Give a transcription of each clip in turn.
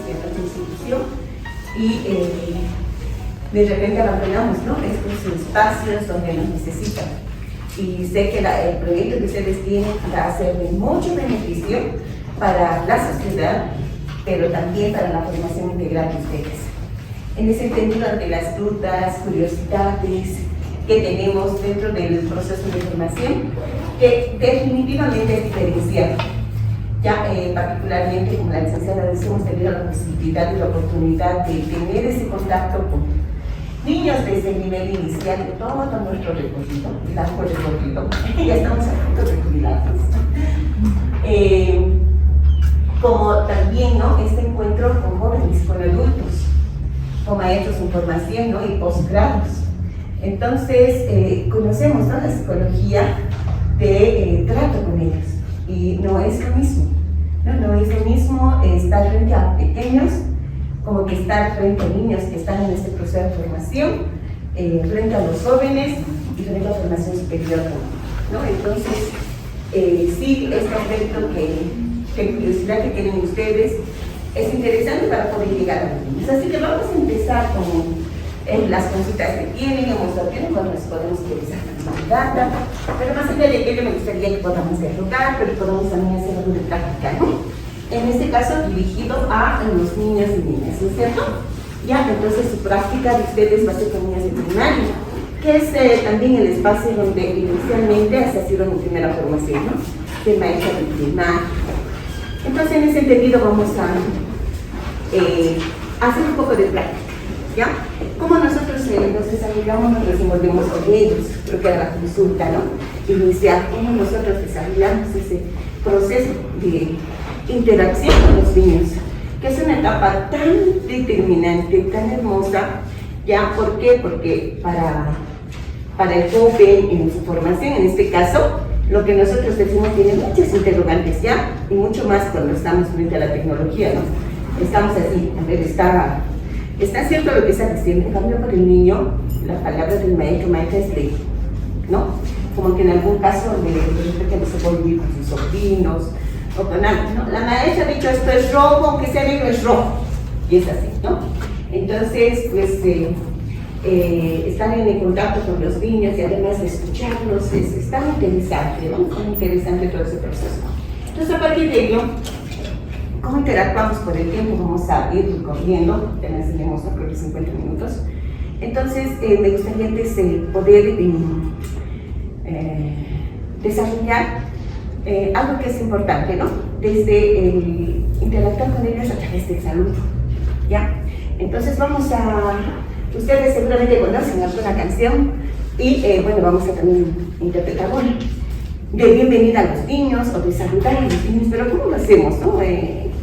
en nuestra institución y de repente abandonamos, ¿no?, estos espacios donde nos necesitan. Y sé que el proyecto que ustedes tienen va a ser de mucho beneficio para la sociedad, pero también para la formación integral de ustedes. En ese sentido, ante las dudas, curiosidades que tenemos dentro del proceso de formación, que definitivamente es diferenciado. Ya particularmente como la licenciada dice, hemos tenido la posibilidad y la oportunidad de tener ese contacto con niños desde el nivel inicial de todo nuestro recorrido, largo recorrido, ya estamos a punto de jubilarnos. Como también, ¿no?, este encuentro con jóvenes, con adultos, con maestros en formación, ¿no?, y posgrados. Entonces, conocemos, ¿no?, la psicología de trato con ellos, y no es lo mismo, no es lo mismo estar frente a pequeños como que estar frente a niños que están en este proceso de formación, frente a los jóvenes y frente a la formación superior, ¿no? Entonces, sí, este aspecto que curiosidad que tienen ustedes es interesante para poder llegar a los niños. Así que vamos a empezar con las consultas que tienen, cuando nos podemos utilizar más data, pero más allá de ello me gustaría que podamos dialogar, pero podamos también hacer algo de práctica, ¿no? En este caso dirigido a los niños y niñas, ¿no es cierto? Ya, entonces su práctica de ustedes va a ser con niñas de primaria, que es también el espacio donde inicialmente se ha sido mi primera formación, ¿no?, de maestra de primaria. Entonces, en ese sentido vamos a hacer un poco de práctica, ¿ya? Cómo nosotros nos desarrollamos, nos desenvolvemos con ellos, creo que era la consulta, ¿no?, inicial, cómo nosotros desarrollamos ese proceso de interacción con los niños, que es una etapa tan determinante, tan hermosa, ¿ya? ¿Por qué? Porque para el joven en su formación, en este caso, lo que nosotros decimos tiene muchas interrogantes, ¿ya? Y mucho más cuando estamos frente a la tecnología, ¿no? Estamos así, a ver, está cierto lo que está diciendo. En cambio, para el niño, la palabra del maestra es ley, ¿no? Como que en algún caso, de repente se puede vivir con sus sobrinos, o con algo, ¿no? La maestra ha dicho esto es rojo, aunque sea negro es rojo, y es así, ¿no? Entonces, pues, estar en el contacto con los niños y además de escucharlos es tan interesante, ¿no? Tan interesante todo ese proceso. Entonces, a partir de ello, ¿cómo interactuamos por el tiempo? Vamos a ir corriendo, apenas tenemos creo que 50 minutos. Entonces, me gustaría antes poder desarrollar algo que es importante, ¿no? Desde el interactuar con ellos a través del saludo, ¿ya? Entonces ustedes seguramente conocen alguna canción y bueno, vamos a también interpretar una de bienvenida a los niños o de saludar a los niños, pero ¿cómo lo hacemos, no?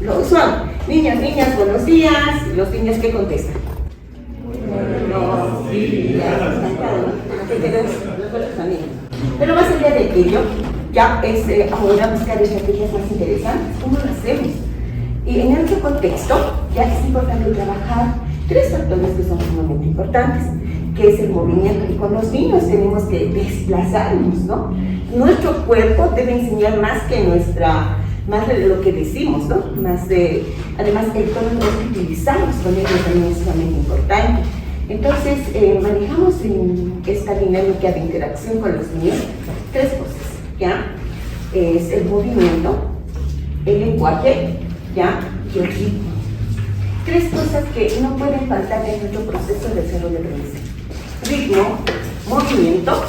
Lo usual, niñas, buenos días, los niños ¿qué contestan? Buenos días, pero más allá de ello, ya es ahora buscar estrategias más interesantes. ¿Cómo lo hacemos? Y en otro contexto, ya es importante trabajar tres factores que son sumamente importantes, que es el movimiento. Y con los niños tenemos que desplazarnos, ¿no? Nuestro cuerpo debe enseñar más de lo que decimos, ¿no? Además, el tono que utilizamos con ellos también es sumamente importante. Entonces, manejamos en esta dinámica de interacción con los niños tres cosas. ¿Ya? Es el movimiento, el lenguaje, ¿ya? Y el ritmo. Tres cosas que no pueden faltar en nuestro proceso de desarrollo de aprendizaje: ritmo, movimiento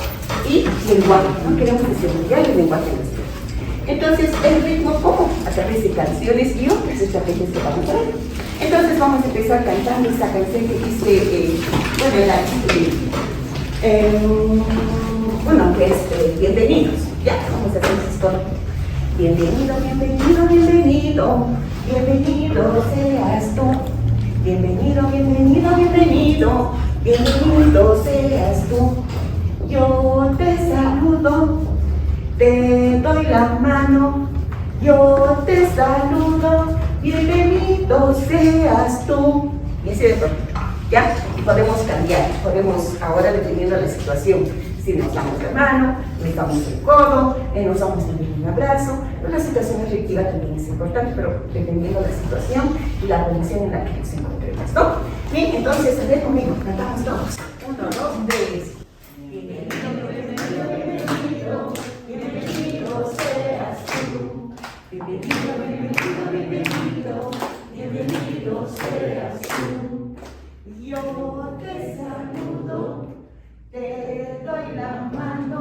y lenguaje. No queremos desarrollar el lenguaje nuestro. Entonces, el ritmo, ¿cómo? A través de canciones y otras estrategias que vamos a ver. Entonces, vamos a empezar cantando esta canción que dice, que es bienvenidos. Ya, vamos a hacer esto. Bienvenido, bienvenido, bienvenido, bienvenido seas tú. Bienvenido, bienvenido, bienvenido, bienvenido seas tú. Yo te saludo, te doy la mano, yo te saludo, bienvenido seas tú. Y así de pronto, ¿ya? Y podemos cambiar, podemos ahora, dependiendo de la situación, Si nos damos la mano, nos damos el codo, nos damos también un abrazo. Una situación afectiva también es importante, pero dependiendo de la situación y la condición en la que nos encontremos, ¿no? Bien, entonces, a ver conmigo, cantamos todos. 1, 2, 3. Bienvenido seas tú. Bienvenido seas tú. Yo te saludo, te doy la mano,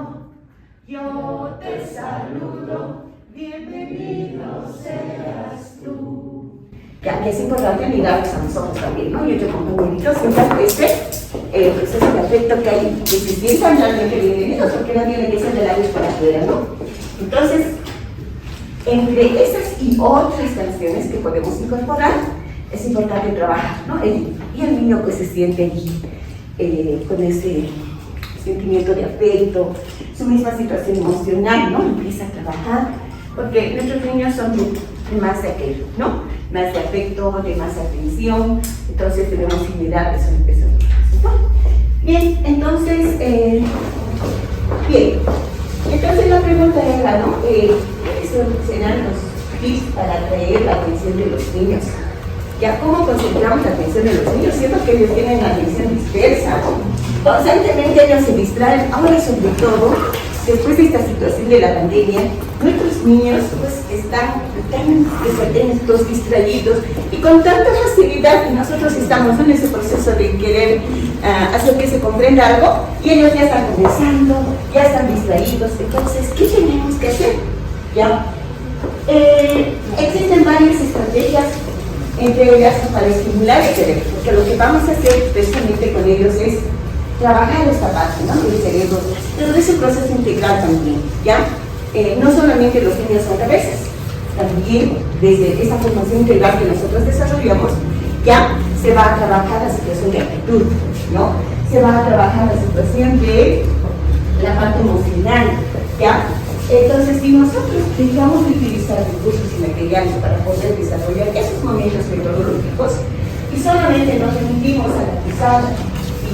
yo te saludo, bienvenido seas tú. Ya, es importante mirarnos a nosotros también, ¿no? Yo compañeritos, siempre proceso de afecto que hay que si piensan realmente bienvenidos, porque no tiene que ser de labios para afuera, ¿no? Entonces, entre esas y otras canciones que podemos incorporar, es importante trabajar, ¿no? Y el niño pues se siente con ese sentimiento de afecto, su misma situación emocional, ¿no? Empieza a trabajar, porque nuestros niños son de más de aquello, ¿no? Más de afecto, de más atención, entonces debemos generar esos procesos, ¿no? Bien, entonces, la pregunta era, ¿no? ¿Cuáles serán los tips para atraer la atención de los niños? Ya, ¿cómo concentramos la atención de los niños? Siento que ellos tienen la atención dispersa, constantemente ellos se distraen, ahora sobre todo, después de esta situación de la pandemia, nuestros niños pues están tan desatentos, distraídos, y con tanta facilidad que nosotros estamos en ese proceso de querer hacer que se comprenda algo, y ellos ya están comenzando, ya están distraídos. Entonces, ¿qué tenemos que hacer? ¿Ya? Existen varias estrategias, entre ellas para estimular el cerebro, porque lo que vamos a hacer precisamente con ellos es trabajar esta parte, ¿no? Del cerebro, pero es un proceso integral también, ¿ya? No solamente los niños con cabezas, también desde esa formación integral que nosotros desarrollamos, ya se va a trabajar la situación de actitud, ¿no? Se va a trabajar la situación de la parte emocional, ¿ya? Entonces, si nosotros dejamos de utilizar recursos y materiales para poder desarrollar esos momentos metodológicos y solamente nos remitimos a la pisada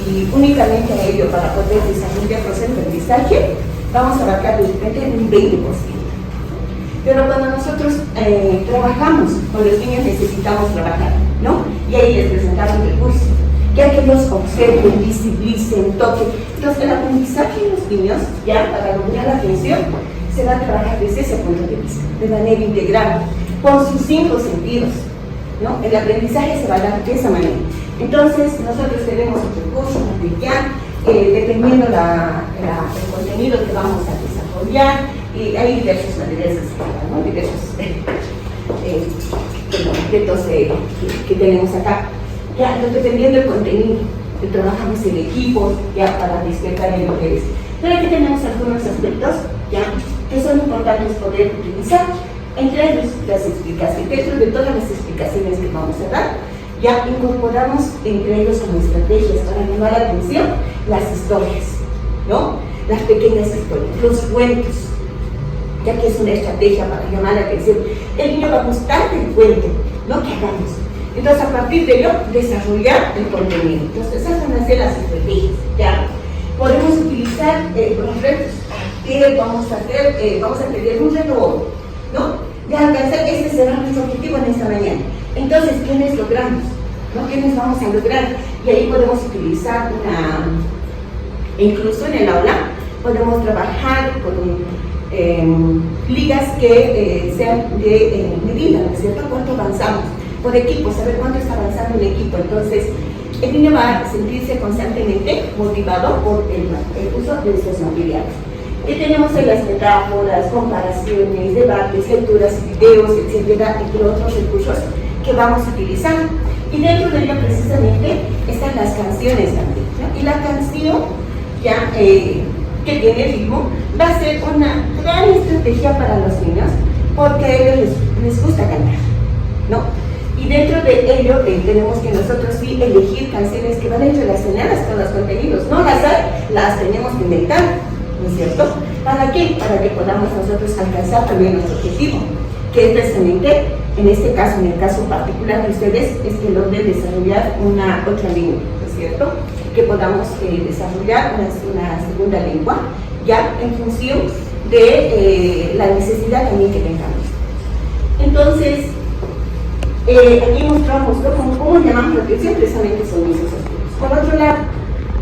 y únicamente a ello para poder desarrollar los aprendizaje, vamos a abarcar de repente un 20%. Pero cuando nosotros trabajamos con los niños necesitamos trabajar, ¿no? Y ahí les presentamos recursos, ya que los observen, visibilicen, toquen. Entonces, el aprendizaje de los niños, ya para lograr la atención, se va a trabajar desde ese punto de vista, de manera integral, con sus 5 sentidos, ¿no? El aprendizaje se va a dar de esa manera. Entonces, nosotros tenemos un recurso, material, dependiendo el contenido que vamos a desarrollar, y hay diversos materiales, ¿no? Diversos objetos que tenemos acá. Ya, dependiendo del contenido, que trabajamos en equipo, ya para despertar el interés. Pero aquí tenemos algunos aspectos, ya, que son importantes poder utilizar, entre ellos las explicaciones. Dentro de todas las explicaciones que vamos a dar, ya incorporamos entre ellos como estrategias para llamar la atención las historias, ¿no? Las pequeñas historias, los cuentos, ya que es una estrategia para llamar la atención. El niño va a gustar del cuento, ¿no? Que hagamos. Entonces, a partir de ello, desarrollar el contenido. Entonces, esas van a ser las estrategias, ¿ya? Podemos utilizar los retos. ¿Qué vamos a hacer? Vamos a tener un reto, ¿no? De alcanzar, ese será nuestro objetivo en esta mañana. Entonces, ¿quiénes logramos? ¿No? ¿Quiénes vamos a lograr? Y ahí podemos utilizar incluso en el aula, podemos trabajar con ligas que sean de medida, ¿no es cierto? ¿Cuánto avanzamos? Por equipo, saber cuánto está avanzando un equipo. Entonces, el niño va a sentirse constantemente motivado por el uso de estos materiales. Y tenemos en las metáforas, comparaciones, debates, lecturas, videos, etcétera, entre otros recursos que vamos a utilizar. Y dentro de ello, precisamente, están las canciones también, ¿no? Y la canción, ya que tiene ritmo, va a ser una gran estrategia para los niños, porque a ellos les gusta cantar, ¿no? Y dentro de ello tenemos que nosotros sí elegir canciones que van a ir relacionadas con los contenidos, no las tenemos que inventar, ¿no es cierto? ¿Para qué? Para que podamos nosotros alcanzar también nuestro objetivo, que es precisamente, en este caso, en el caso particular de ustedes, es que logren desarrollar otra línea, ¿no es cierto? que podamos desarrollar una segunda lengua, ya en función de la necesidad también que tengamos. Entonces, aquí mostramos, ¿no? ¿Cómo llamamos la atención? Precisamente son esos aspectos. Por otro lado,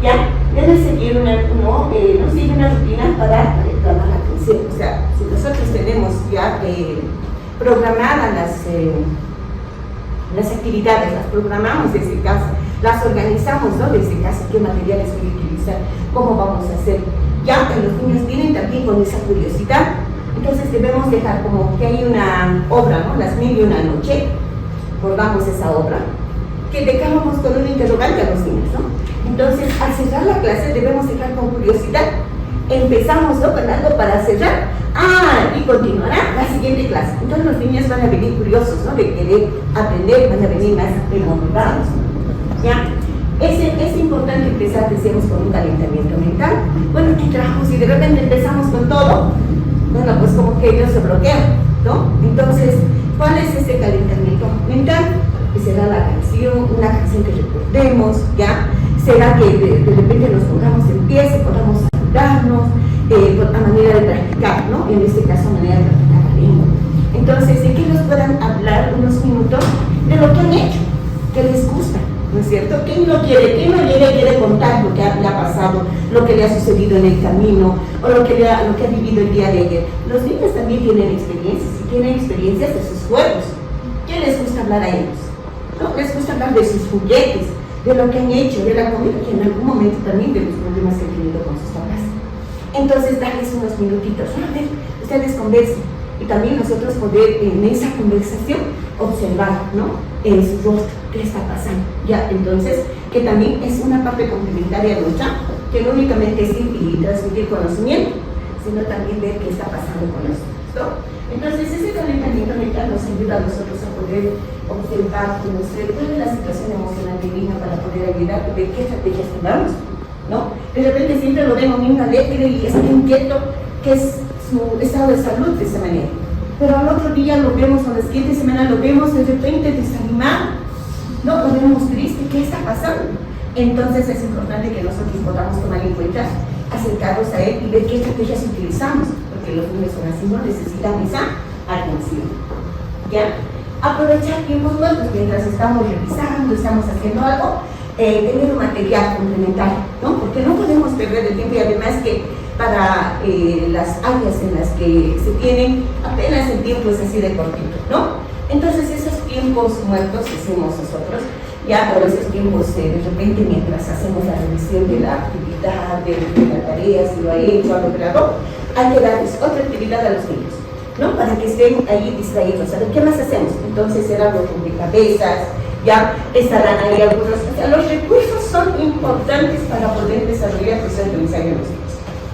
ya debe seguir no sigue una rutina para llamar la atención. O sea, si nosotros tenemos ya programadas las actividades, las programamos desde casa, las organizamos, ¿no? Desde casa, qué materiales voy a utilizar, cómo vamos a hacer. Ya que los niños vienen también con esa curiosidad, entonces debemos dejar como que hay una obra, ¿no? Las 1001 noche, recordamos esa obra, que dejábamos con un interrogante a los niños, ¿no? Entonces, al cerrar la clase debemos dejar con curiosidad. Empezamos, ¿no? Con algo para cerrar, y continuará la siguiente clase. Entonces los niños van a venir curiosos, ¿no? De querer aprender, van a venir más motivados, ¿ya? Es importante empezar, decíamos, con un calentamiento mental. Bueno, ¿qué trabajo? Si de repente empezamos con todo, bueno, pues como que ellos se bloquean, ¿no? Entonces, ¿cuál es ese calentamiento mental? Que será la canción, una canción que recordemos, ¿ya? Será que de repente nos pongamos en pie, podamos saludarnos, a manera de practicar, ¿no? En este caso, a manera de practicar la lengua. Entonces, de que nos puedan hablar unos minutos de lo que han hecho, que les gusta, ¿no es cierto? ¿Quién no quiere contar lo que le ha pasado, lo que le ha sucedido en el camino, o lo que ha vivido el día de ayer? Los niños también tienen experiencias, y tienen experiencias de sus juegos. ¿Qué les gusta hablar a ellos? ¿No? Les gusta hablar de sus juguetes, de lo que han hecho, de la comida, que en algún momento también de los problemas que han tenido con sus papás. Entonces, darles unos minutitos, a ver, ustedes conversen, y también nosotros poder en esa conversación observar, ¿no? En su rostro, qué está pasando, ¿ya? Entonces, que también es una parte complementaria nuestra, que no únicamente es transmitir conocimiento, sino también ver qué está pasando con nosotros, ¿no? Entonces, ese calentamiento mental nos ayuda a nosotros a poder observar, conocer cuál es la situación emocional del niño para poder ayudar a ver qué estrategias tomamos, ¿no? De repente siempre lo vemos niño alegre y está inquieto, que es su estado de salud de esa manera. Pero al otro día lo vemos, o la siguiente semana lo vemos de repente desanimado, ¿no? Lo vemos triste, ¿qué está pasando? Entonces es importante que nosotros podamos tomar en cuenta, acercarnos a él y ver qué estrategias utilizamos, porque los niños son así, no necesitan esa atención, ¿ya? Aprovechar tiempos muertos mientras estamos revisando, estamos haciendo algo, tener un material complementario, ¿no? Porque no podemos perder el tiempo, y además que para las áreas en las que se tienen apenas el tiempo es así de cortito, ¿no? Entonces esos tiempos muertos que hacemos nosotros, ya por esos tiempos de repente mientras hacemos la revisión de la actividad, de la tarea, si lo ha hecho, ha logrado, hay que darles otra actividad a los niños, ¿no? Para que estén ahí distraídos. A ver, ¿qué más hacemos? Entonces serán los rompecabezas, ya estarán ahí algunos. O sea, los recursos son importantes para poder desarrollar el proceso de aprendizaje de los niños,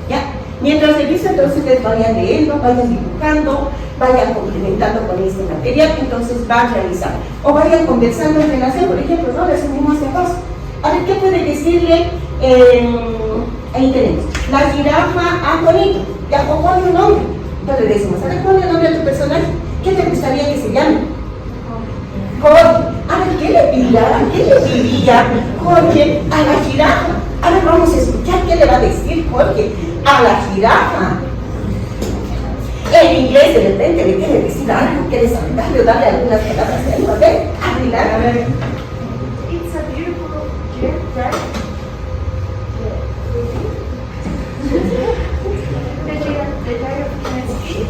¿ya? Mientras revisan, entonces ustedes vayan leyendo, vayan dibujando, vayan complementando con este material, entonces van realizando. O vayan conversando en relación, por ejemplo, ¿no? Les unimos de paso. A ver, ¿qué puede decirle? Ahí tenemos. La jirafa a Juanito. Ya, o pone un nombre. Entonces le decimos, a ver, ponle un nombre a tu personaje. ¿Qué te gustaría que se llame? Jorge. A ver, ¿qué le diría Jorge a la jirafa? A ver, vamos a escuchar qué le va a decir Jorge a la jirafa. En inglés de repente le quiere decir algo, quiere saludarle o darle algunas palabras de algo. A ver, a ver. It's a beautiful giraffe. The giraffe can speak.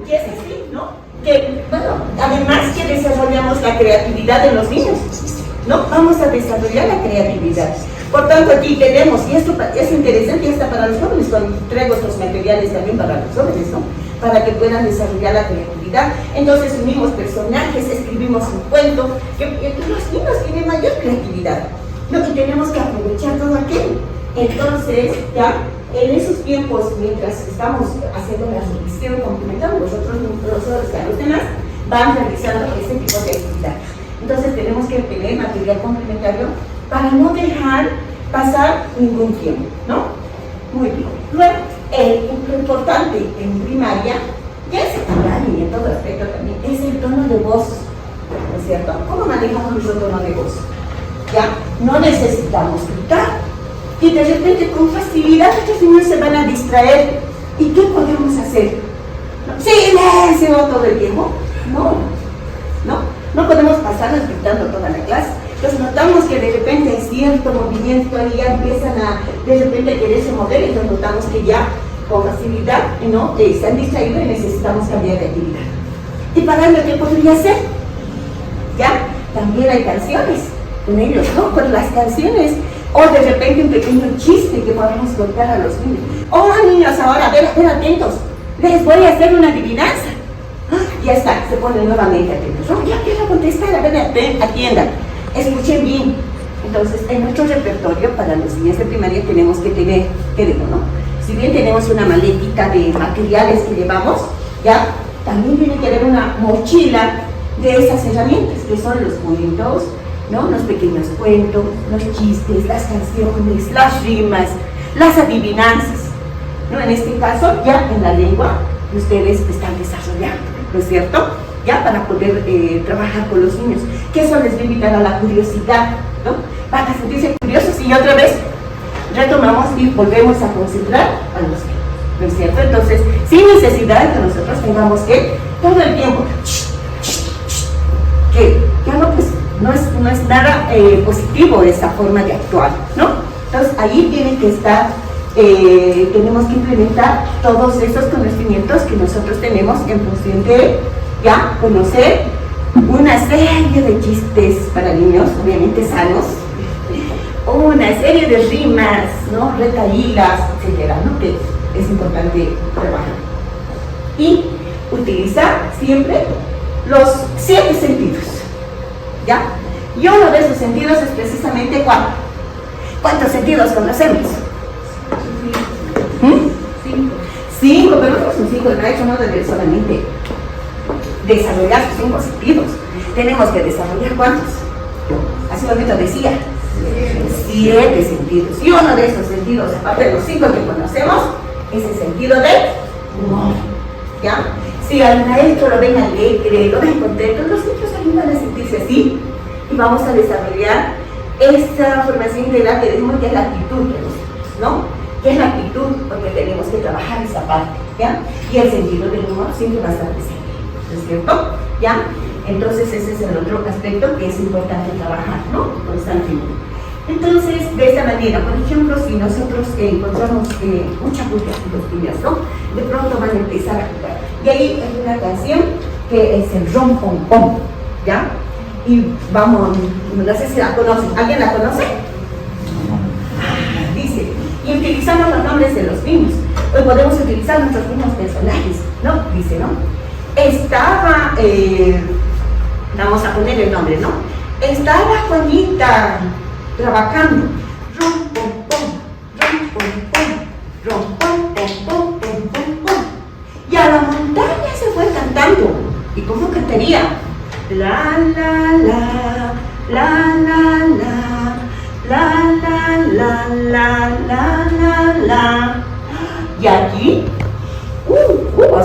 Y es así, ¿no? Que, bueno, además que desarrollamos la creatividad de los niños, ¿no? Vamos a desarrollar la creatividad. Por tanto, aquí tenemos, y esto es interesante, y hasta para los jóvenes, cuando traigo estos materiales también para los jóvenes, ¿no? Para que puedan desarrollar la creatividad. Entonces unimos personajes, escribimos un cuento, que los niños tienen mayor creatividad, ¿no? Y tenemos que aprovechar todo aquello. Entonces, ya, en esos tiempos, mientras estamos haciendo la revisión, complementando, los demás van realizando este tipo de actividad. Entonces tenemos que tener material complementario para no dejar pasar ningún tiempo, ¿no? Muy bien. Luego, lo importante en primaria, ya en secundaria y en todo aspecto también, es el tono de voz, ¿no es cierto? ¿Cómo manejamos nuestro tono de voz? ¿Ya? No necesitamos gritar. Y de repente con facilidad estos niños se van a distraer. ¿Y qué podemos hacer? ¡Silencio! ¿Todo el tiempo? No podemos pasarnos gritando toda la clase. Entonces notamos que de repente hay cierto movimiento y ya empiezan a de repente quererse mover, entonces notamos que ya con facilidad se han distraído y necesitamos cambiar de actividad. ¿Y para ello qué podría hacer? ¿Ya? También hay canciones con ellos, ¿no? Con las canciones, o de repente un pequeño chiste que podemos contar a los niños. Oh, niños, ahora, ven atentos, les voy a hacer una adivinanza. Ya está, se ponen nuevamente atentos. Oh, ya quiero contestar, a ver, atiendan, escuchen bien. Entonces, en nuestro repertorio para los niños de primaria tenemos que tener, ¿qué digo, no? Si bien tenemos una maletita de materiales que llevamos, ya, también tiene que haber una mochila de esas herramientas, que son los cuentos, ¿no? Los pequeños cuentos, los chistes, las canciones, las rimas, las adivinanzas, ¿no? En este caso, ya en la lengua, ustedes están desarrollando, ¿no es cierto? Ya para poder trabajar con los niños, que eso les va a invitar a la curiosidad, ¿no? Para sentirse curiosos y otra vez retomamos y volvemos a concentrar a los niños, ¿no es cierto? Entonces, sin necesidad de que nosotros tengamos que todo el tiempo, que ya no es nada positivo esa forma de actuar, ¿no? Entonces, ahí tienen que estar, tenemos que implementar todos esos conocimientos que nosotros tenemos en función de ya conocer una serie de chistes para niños, obviamente sanos, una serie de rimas, ¿no? Recaídas, etcétera, ¿no? Que es importante trabajar. Y utilizar siempre los 7 sentidos, ¿ya? Y uno de esos sentidos es precisamente ¿cuántos sentidos conocemos? 5, pero no son 5, de hecho no debe solamente desarrollar sus 5 sentidos. Tenemos que desarrollar ¿cuántos? Hace un momento decía 7 sentidos. Y uno de esos sentidos, aparte de los 5 que conocemos, es el sentido del humor, ¿ya? Si al maestro lo ven alegre, lo ven contento, los niños ayudan a sentirse así. Y vamos a desarrollar esta formación integral que decimos que es la actitud de nosotros, ¿no? ¿Qué es la actitud? Porque tenemos que trabajar esa parte, ¿ya? Y el sentido del humor siempre va a estar presente, ¿no es cierto? ¿Ya? Entonces ese es el otro aspecto que es importante trabajar, ¿no? Constantemente. Entonces, de esta manera, por ejemplo, si nosotros encontramos mucha bulla en los niños, ¿no? De pronto van a empezar a jugar. Y ahí hay una canción que es el rom pom pom, ¿ya? Y vamos, no sé si la conocen. ¿Alguien la conoce? Dice, y utilizamos los nombres de los niños. Hoy podemos utilizar nuestros mismos personajes, ¿no? Dice, ¿no? Estaba, vamos a poner el nombre, ¿no? Estaba Juanita trabajando. Rom, pom, pom, rom, pom, pom, rom, pom, pom, pom, pom, pom, pom. Y a la montaña se fue cantando. ¿Y cómo cantaría? La, la, la, la, la, la, la, la, la, la, la, la. Y aquí,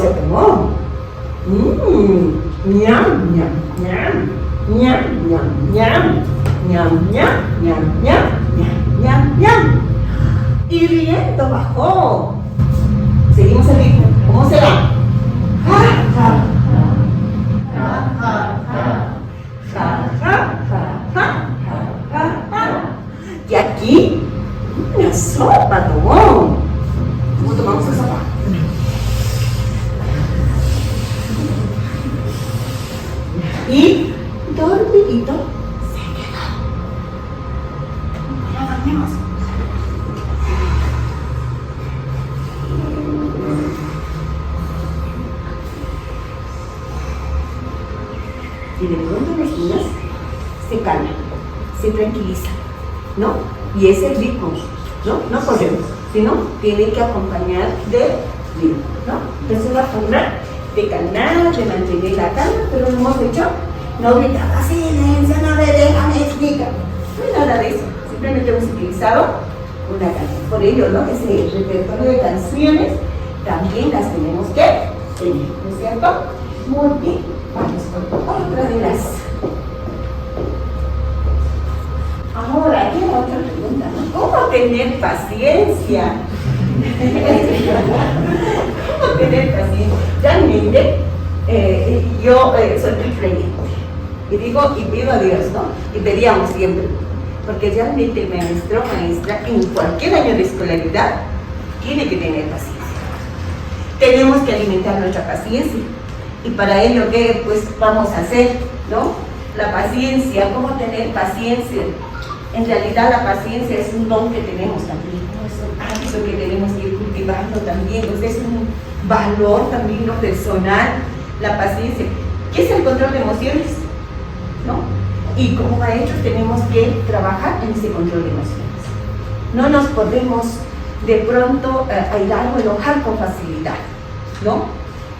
se tomó. Ñam, ñam, ñam, ñam, ñam, ñam. Ñam, ñam, ñam, ñam, ñam, ñam, ñam. Y riendo bajó. Seguimos el ritmo. ¿Cómo será? Ja, ja, ja, ja, ja, ja, ja, ja, ja, ja. Y aquí, una sopa tomó. ¿Cómo tomamos esa sopa? Y dormidito. Y de pronto los niños se calman, se tranquilizan, ¿no? Y es el ritmo, ¿no? No podemos, sino tienen que acompañar del ritmo, ¿no? Entonces la forma de calmar, de mantener la calma, pero no hemos hecho, no gritaba, silencio, no me dejan explicar. No hay nada de eso, simplemente hemos utilizado una canción. Por ello, ¿no? Ese repertorio de canciones también las tenemos que tener, ¿no es cierto? Muy bien, vamos con otra de las Ahora, aquí hay otra pregunta, ¿no? ¿Cómo tener paciencia? ¿Cómo tener paciencia? Realmente, yo soy muy creyente. Y digo, y pido a Dios, ¿no? Y pedíamos siempre. Porque realmente el maestro, maestra, en cualquier año de escolaridad, tiene que tener paciencia. Tenemos que alimentar nuestra paciencia. Y para ello, ¿qué pues vamos a hacer? ¿No? La paciencia, ¿cómo tener paciencia? En realidad la paciencia es un don que tenemos también, ¿no? Es un hábito que tenemos que ir cultivando también, ¿no? Es un valor también, ¿no? Personal, la paciencia. ¿Qué es el control de emociones? ¿No? Y como maestros tenemos que trabajar en ese control de emociones. No nos podemos de pronto enojar con facilidad, ¿no?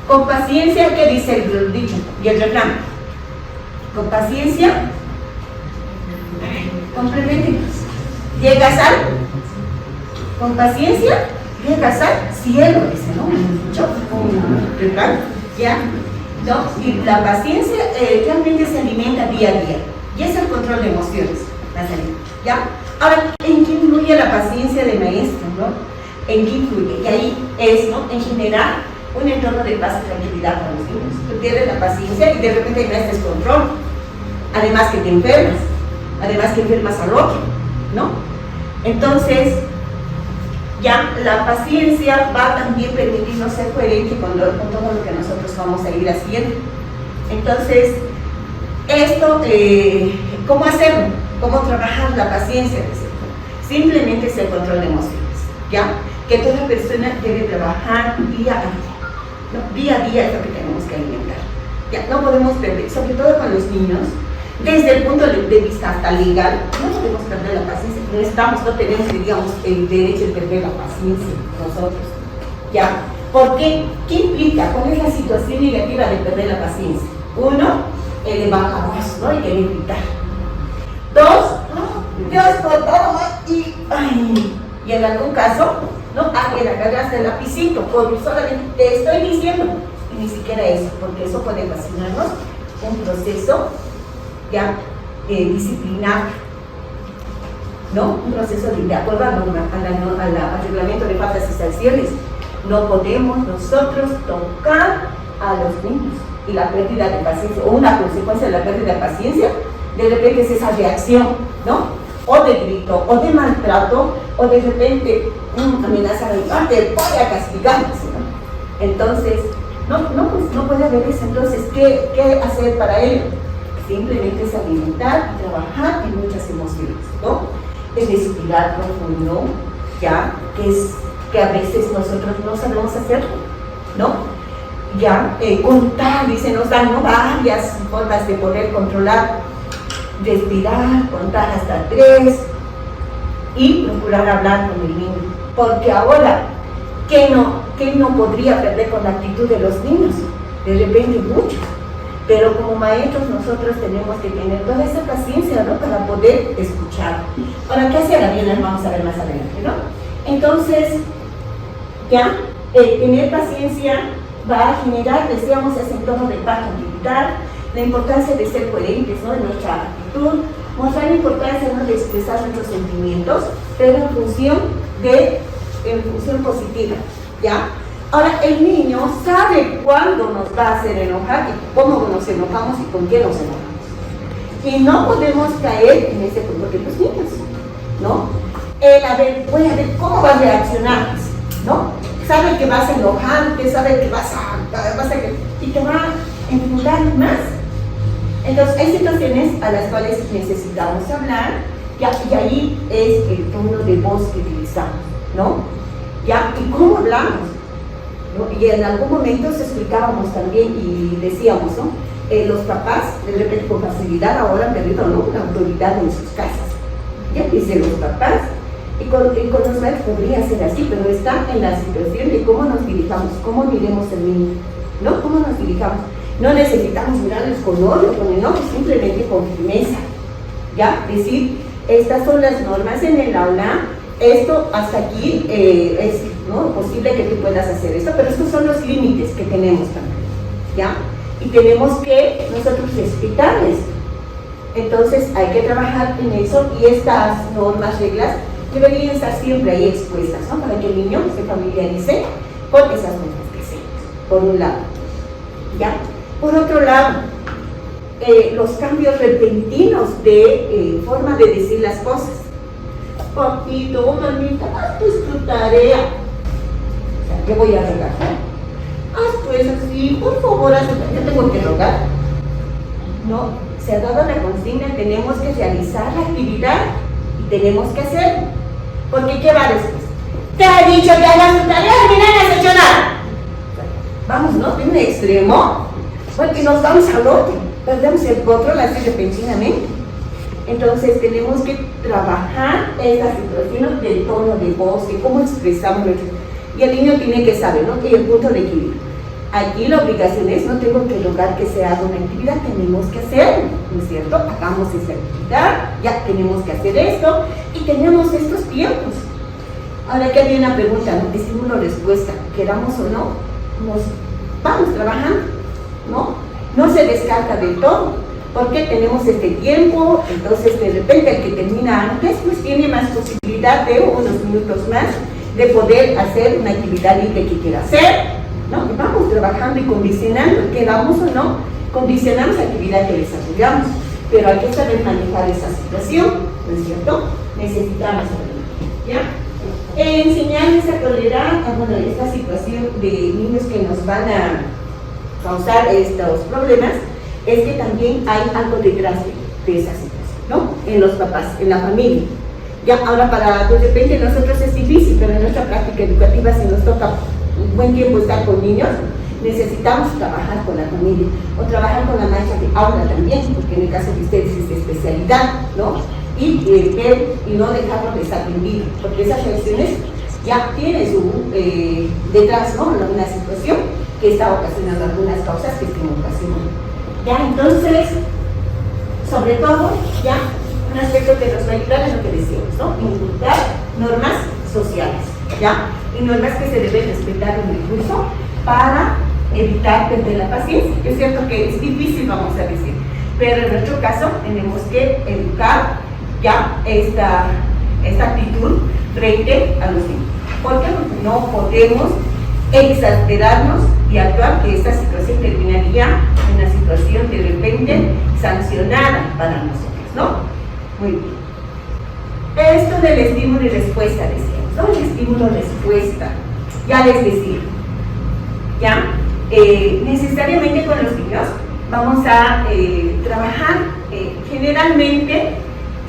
Con paciencia, ¿qué dice el dicho y el refrán? Con paciencia, complementos. Llegas al, con paciencia, llegas al cielo, dice, ¿no? Un refrán, ¿ya? ¿No? Y la paciencia realmente se alimenta día a día. Y es el control de emociones, ¿ya? Ahora, ¿en qué influye la paciencia de maestro, no? ¿En qué influye? Y ahí es, ¿no? En generar un entorno de paz y tranquilidad para los niños. Tú pierdes la paciencia y de repente hay más descontrol. Además que te enfermas, además que enfermas al otro, ¿no? Entonces, ya la paciencia va también permitirnos ser coherentes con todo lo que nosotros vamos a ir haciendo. Entonces, esto, ¿cómo hacerlo? ¿Cómo trabajar la paciencia? Simplemente es el control de emociones, ¿ya? Que toda persona debe trabajar día a día, ¿no? Día a día es lo que tenemos que alimentar. Ya, no podemos perder, sobre todo con los niños, desde el punto de vista hasta legal, no podemos perder la paciencia. No tenemos, digamos, el derecho de perder la paciencia nosotros, ¿ya? ¿Por qué? ¿Qué implica? ¿Cuál es la situación negativa de perder la paciencia? Uno, elevar la voz, ¿no? Y querer gritar. Dos, Dios por todo, y en algún caso, ¿no? Que agarraste el lapicito, por solamente te estoy diciendo, y ni siquiera eso, porque eso puede ocasionarnos un proceso ya disciplinar, ¿no? Un proceso de acuerdo al reglamento de faltas y sanciones. No podemos nosotros tocar a los niños, y la pérdida de paciencia, o una consecuencia de la pérdida de paciencia, de repente es esa reacción, ¿no? O de grito, o de maltrato, o de repente amenaza de te voy a castigar, ¿no? Entonces, no puede haber eso. Entonces, ¿qué hacer para ello? Simplemente es alimentar y trabajar en muchas emociones, ¿no? Es respirar profundo, ya, que a veces nosotros no sabemos hacerlo, ¿no? Ya, contar, y se nos dan, ¿no? Varias formas de poder controlar, respirar, contar hasta 3 y procurar hablar con el niño, porque ahora, ¿qué no podría perder con la actitud de los niños? De repente mucho. Pero como maestros nosotros tenemos que tener toda esa paciencia, ¿no? Para poder escuchar. Ahora, ¿qué hacer? Bien, vamos a ver más adelante, ¿no? Entonces, ya, tener paciencia va a generar, decíamos, ese entorno de paz, tranquilidad, la importancia de ser coherentes, ¿no? En nuestra actitud, mostrar la importancia, ¿no? De expresar nuestros sentimientos, pero en función positiva, ¿ya? Ahora, el niño sabe cuándo nos va a hacer enojar y cómo nos enojamos y con quién nos enojamos. Y no podemos caer en ese punto de los niños, ¿no? Voy a ver cómo va a reaccionar, ¿no? Sabe que vas a enojarte, sabe que vas a y te va a empujar más. Entonces, hay situaciones a las cuales necesitamos hablar, ¿ya? Y ahí es el tono de voz que utilizamos, ¿no? ¿Ya? ¿Y cómo hablamos? ¿No? Y en algún momento explicábamos también y decíamos, ¿no? Los papás, de repente con facilidad ahora han perdido, ¿no? La autoridad en sus casas. Ya dicen los papás, y con los maestros podría ser así, pero está en la situación de cómo nos dirijamos, cómo miremos el niño, ¿no? ¿Cómo nos dirijamos? No necesitamos mirarles con odio, con enojo, simplemente con firmeza, ¿ya? Decir, estas son las normas en el aula, esto hasta aquí es, ¿no? Posible que tú puedas hacer esto, pero estos son los límites que tenemos también, ¿ya? Y tenemos que nosotros respetarles, Entonces hay que trabajar en eso y estas normas, reglas, deberían estar siempre ahí expuestas, ¿no? Para que el niño se familiarice con esas normas que seguimos, por un lado. ¿Ya? Por otro lado, los cambios repentinos de forma de decir las cosas. Papito, mamita, haz pues tu tarea. O sea, ¿qué voy a rogar? Haz pues así, por favor, haz tu tarea. ¿Yo tengo que rogar? No, se ha dado la consigna, tenemos que realizar la actividad y tenemos que hacerlo. Porque ¿qué va después? Te he dicho que hagas tu tarea y no has hecho nada. Vamos, ¿no? De un extremo, porque nos vamos al otro, perdemos el control así repentinamente. Entonces tenemos que trabajar esta situación del tono de voz, de cómo expresamos nuestro. Y el niño tiene que saber, ¿no? Que el punto de equilibrio. Aquí la obligación es, no tengo que lograr que se haga una actividad, tenemos que hacerlo, ¿no es cierto? Hagamos esa actividad, ya tenemos que hacer esto y tenemos estos tiempos. Ahora aquí hay una pregunta, ¿no? Estímulo-respuesta, queramos o no, nos vamos trabajando, ¿no? No se descarta del todo, porque tenemos este tiempo, entonces de repente el que termina antes, pues tiene más posibilidad de unos minutos más de poder hacer una actividad libre que quiera hacer, ¿no? Y vamos trabajando y condicionando, queramos o no, condicionamos la actividad que desarrollamos, pero hay que saber manejar esa situación, ¿no es cierto? Necesitamos saberlo, ¿ya? Enseñarles a tolerar, bueno, esta situación de niños que nos van a causar estos problemas, es que también hay algo detrás de esa situación, ¿no? En los papás, en la familia. Ya, ahora de repente nosotros es difícil, pero en nuestra práctica educativa, si nos toca un buen tiempo estar con niños, necesitamos trabajar con la familia, o trabajar con la maestra de aula también, porque en el caso de ustedes es de especialidad, ¿no? Y ver y no dejarlo desaprendido, porque esas reacciones ya tienen su detrás, ¿no? Una situación que está ocasionando algunas causas que están ocasionando. Ya, entonces, sobre todo, ya, un aspecto que nos va a ayudar es lo que decíamos, ¿no? Inculcar normas sociales, ¿ya? Y normas que se deben respetar en el curso para evitar perder la paciencia. Es cierto que es difícil, vamos a decir, pero en nuestro caso tenemos que educar ya esta actitud frente a los niños. Porque no podemos exasperarnos y actuar que esta situación terminaría en una situación de repente sancionada para nosotros, ¿no? Muy bien. Esto del estímulo y respuesta, decíamos, ¿no? El estímulo-respuesta, ya les decía, ¿ya? Necesariamente con los niños vamos a trabajar generalmente,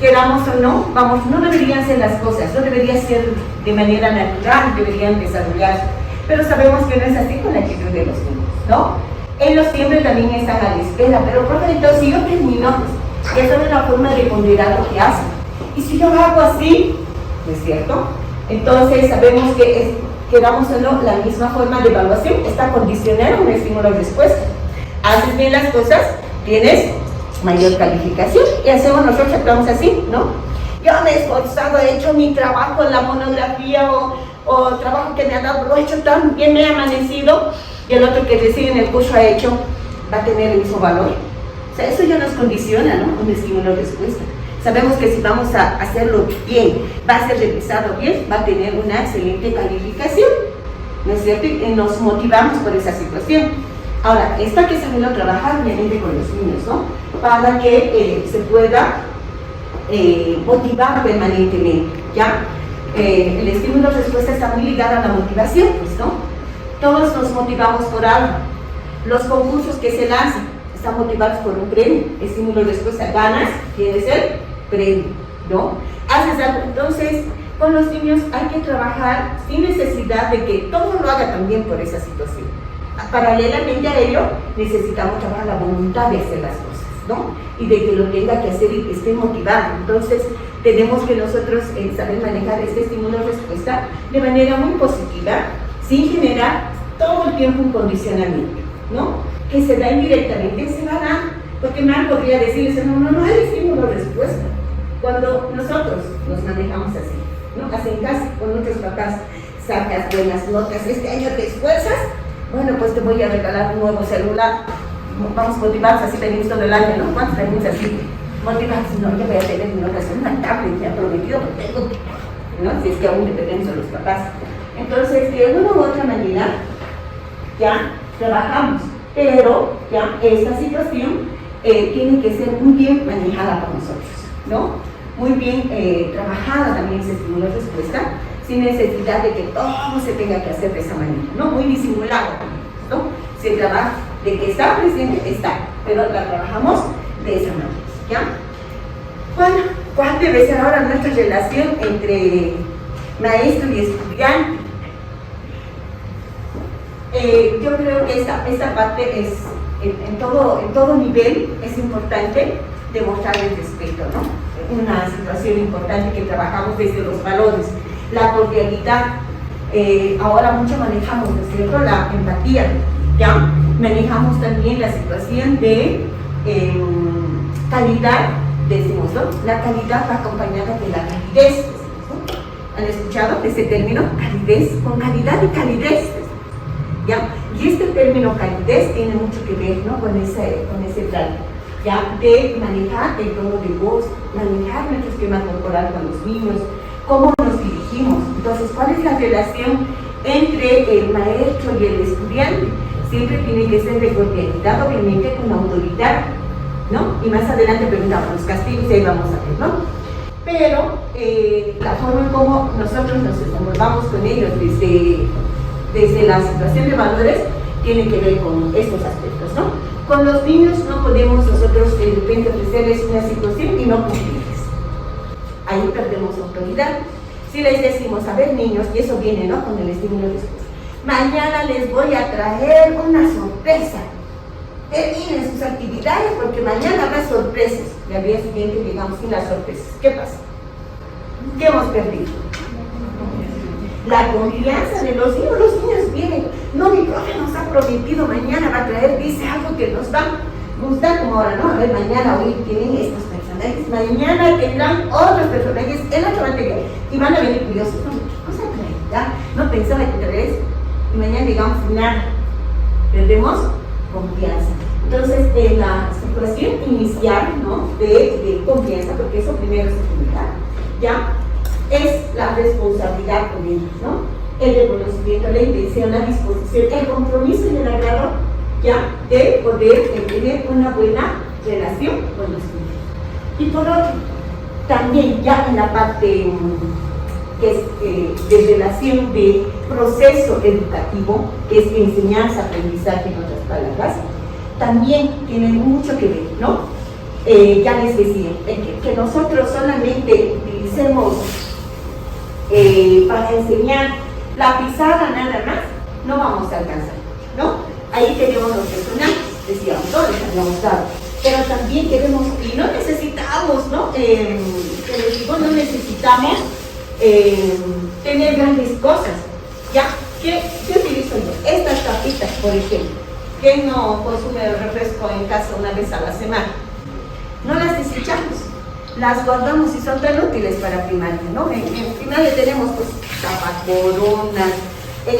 queramos o no, no deberían ser las cosas, no debería ser de manera natural, deberían desarrollarse, pero sabemos que no es así con la actitud de los niños, ¿no? Ellos siempre también están a la espera, pero profe, entonces si yo termino, pues, esa es la forma de ponderar lo que hacen. Y si yo hago así, ¿no es cierto? Entonces sabemos que queramos o no, la misma forma de evaluación está condicionada a un estímulo-respuesta. Haces bien las cosas, tienes mayor calificación, y hacemos nosotros, actuamos así, ¿no? Yo me he esforzado, he hecho mi trabajo en la monografía o trabajo que me ha dado, lo he hecho tan bien, me he amanecido, y el otro que recibe en el curso ha hecho, va a tener el mismo valor. O sea, eso ya nos condiciona, ¿no? Un estímulo-respuesta. Sabemos que si vamos a hacerlo bien, va a ser revisado bien, va a tener una excelente calificación, ¿no es cierto? Y nos motivamos por esa situación. Ahora, esto hay que saberlo trabajar obviamente con los niños, ¿no? Para que se pueda motivar permanentemente, ¿ya? El estímulo-respuesta está muy ligado a la motivación, pues, ¿no? Todos nos motivamos por algo. Los concursos que se lanzan están motivados por un premio. Estímulo-respuesta, ganas, tienes el premio, ¿no? Haces algo. Entonces, con los niños hay que trabajar sin necesidad de que todo lo haga también por esa situación. Paralelamente a ello, necesitamos trabajar la voluntad de hacer las cosas, ¿no? Y de que lo tenga que hacer y que esté motivado. Entonces, tenemos que nosotros saber manejar este estímulo-respuesta de manera muy positiva, sin generar todo el tiempo un condicionamiento, ¿no? Que se da indirectamente, se va a dar, porque mal podría decirles, no hay estímulo-respuesta. Cuando nosotros nos manejamos así, ¿no? Hacen casa con nuestros papás, sacas buenas notas, este año te esfuerzas, bueno, pues te voy a regalar un nuevo celular. Vamos motivados, así venimos todo el año, ¿no? ¿Cuántos venimos así? motivarse, no, yo voy a tener una tablet, ya prometido, ¿no? Si es que aún dependemos de los papás. Entonces, de una u otra manera, ya trabajamos, pero ya esta situación tiene que ser muy bien manejada por nosotros, ¿no? Muy bien trabajada también ese estímulo-respuesta, sin necesidad de que todo se tenga que hacer de esa manera, ¿no? Muy disimulado, ¿no? Se trabaja de que está presente, está, pero la trabajamos de esa manera, ¿ya? Bueno, ¿cuál debe ser ahora nuestra relación entre maestro y estudiante? Yo creo que esta parte es, en todo nivel, es importante demostrar el respeto, ¿no? Una situación importante que trabajamos desde los valores, la cordialidad, ahora mucho manejamos, ¿no es cierto?, la empatía, ¿ya? Manejamos también la situación de calidad, decimos, ¿no? La calidad va acompañada de la calidez, ¿no? ¿Han escuchado ese término? Calidez, con calidad y calidez, ¿ya? Y este término calidez tiene mucho que ver, ¿no?, con ese plan, ¿ya? De manejar el tono de voz, manejar nuestro esquema corporal con los niños, cómo nos dirigimos. Entonces, ¿cuál es la relación entre el maestro y el estudiante? Siempre tiene que ser de cordialidad, obviamente con autoridad, ¿no? Y más adelante preguntamos los castigos y ahí vamos a ver, ¿no? Pero la forma en cómo nosotros nos desenvolvamos con ellos desde la situación de valores tiene que ver con estos aspectos, ¿no? Con los niños no podemos nosotros de repente ofrecerles una situación y no cumplirles. Ahí perdemos autoridad. Si les decimos, a ver niños, y eso viene, ¿no?, con el estímulo después, mañana les voy a traer una sorpresa. Terminen sus actividades porque mañana habrá sorpresas. Y al día siguiente llegamos sin las sorpresas. ¿Qué pasa? ¿Qué hemos perdido? La confianza de los niños vienen. No, mi profe nos ha prometido, mañana va a traer, dice algo que nos va a gustar como ahora, ¿no? A ver, mañana hoy tienen estos personajes, mañana tendrán otros personajes en otro material y van a venir curiosos. No, ¿qué cosa trae? ¿Ya? No pensaba que traes y mañana llegamos sin nada. Perdemos confianza. Entonces, en la situación inicial, ¿no?, de confianza, porque eso primero es fundamental, ¿ya? Es la responsabilidad con ellos, ¿no? El reconocimiento, la intención, la disposición, el compromiso y el agrado, ¿ya?, de poder tener una buena relación con los niños. Y por otro, también ya en la parte que es de relación de proceso educativo, que es enseñanza, aprendizaje, en otras palabras, también tiene mucho que ver, ¿no? Ya les decía, que nosotros solamente utilicemos para enseñar la pizarra nada más, no vamos a alcanzar, ¿no? Ahí tenemos los personajes, decíamos, no les habíamos dado, pero también queremos, y no necesitamos, ¿no? Que les digo, no necesitamos tener grandes cosas, ¿ya? ¿Qué utilizo yo? Estas tapitas, por ejemplo. ¿Quién no consume refresco en casa una vez a la semana? No las desechamos, las guardamos y son tan útiles para primaria, ¿no? En primaria tenemos pues tapacoronas,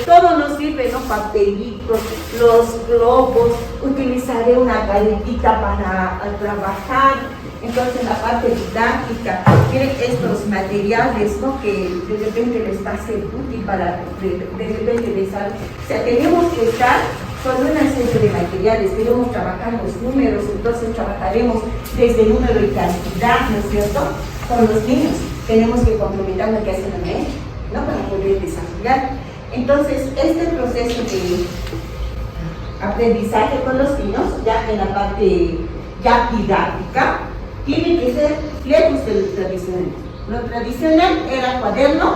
todo nos sirve, ¿no? Papelitos, los globos, utilizaré una galetita para trabajar. Entonces la parte didáctica, miren estos materiales, ¿no?, que de repente les va a ser útil para de repente les sale. O sea, tenemos que estar con una serie de materiales, queremos trabajar los números, entonces trabajaremos desde número y cantidad, ¿no es cierto?, con los niños. Tenemos que complementar lo que hace la maestra, ¿no?, para poder desarrollar. Entonces, este proceso de aprendizaje con los niños, ya en la parte ya didáctica, tiene que ser lejos de lo tradicional. Lo tradicional era cuaderno,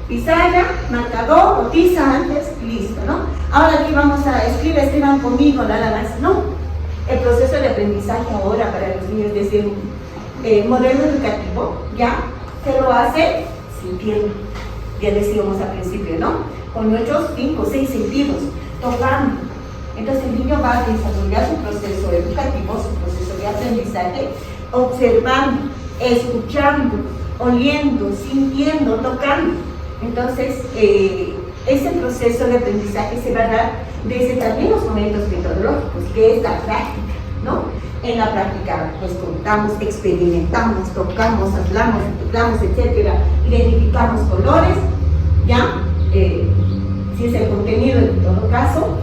pizarra, marcador o tiza antes, listo, ¿no? Ahora aquí vamos a escriban conmigo, nada más, no. El proceso de aprendizaje ahora para los niños desde un modelo educativo, ya se lo hace sintiendo, ya decíamos al principio, ¿no? Con nuestros 5 o 6 sentidos, tocando. Entonces el niño va a desarrollar su proceso educativo, su proceso de aprendizaje, observando, escuchando, oliendo, sintiendo, tocando. Entonces, ese proceso de aprendizaje se va a dar desde también los momentos metodológicos, que es la práctica, ¿no? En la práctica, pues contamos, experimentamos, tocamos, hablamos, etcétera, identificamos colores, ¿ya? Si es el contenido en todo caso.